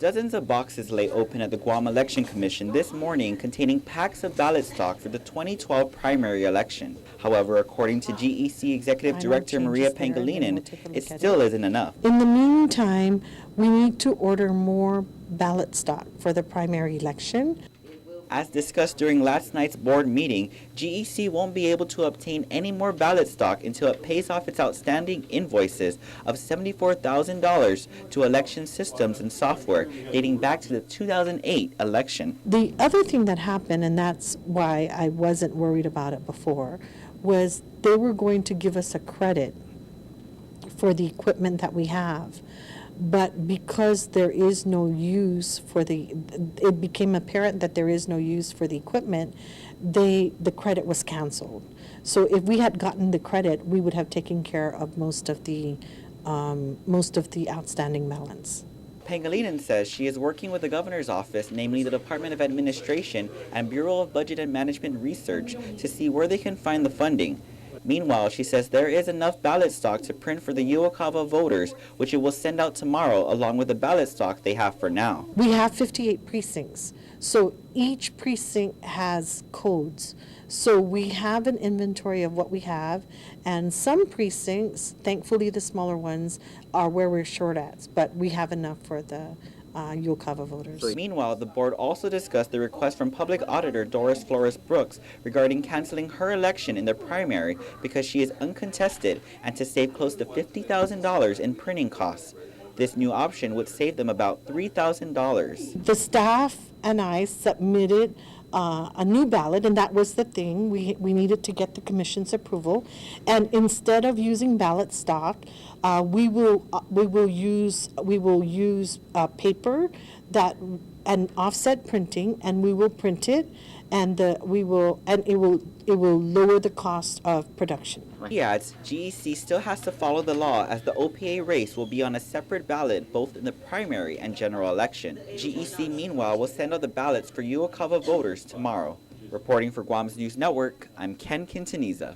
Dozens of boxes lay open at the Guam Election Commission this morning containing packs of ballot stock for the 2012 primary election. However, according to GEC Executive Director Maria Pangilinan, it still isn't enough. In the meantime, we need to order more ballot stock for the primary election. As discussed during last night's board meeting, GEC won't be able to obtain any more ballot stock until it pays off its outstanding invoices of $74,000 to election systems and software dating back to the 2008 election. The other thing that happened, and that's why I wasn't worried about it before, was they were going to give us a credit for the equipment that we have. But because there is no use for it became apparent that there is no use for the equipment, the credit was canceled. So if we had gotten the credit, we would have taken care of most of the outstanding balance. Pangilinan says she is working with the governor's office, namely the Department of Administration and Bureau of Budget and Management Research, to see where they can find the funding. Meanwhile, she says there is enough ballot stock to print for the Uocava voters, which it will send out tomorrow along with the ballot stock they have for now. We have 58 precincts, so each precinct has codes. So we have an inventory of what we have, and some precincts, thankfully the smaller ones, are where we're short at, but we have enough for the Uocava voters. Meanwhile, the board also discussed the request from Public Auditor Doris Flores Brooks regarding canceling her election in the primary because she is uncontested and to save close to $50,000 in printing costs. This new option would save them about $3,000. The staff and I submitted a new ballot, and that was the thing. We needed to get the commission's approval, and instead of using ballot stock, we will use paper and offset printing, and we will print it, and it will lower the cost of production. He adds, GEC still has to follow the law as the OPA race will be on a separate ballot both in the primary and general election. GEC, meanwhile, will send out the ballots for Uocava voters tomorrow. Reporting for Guam's News Network, I'm Ken Quintanilla.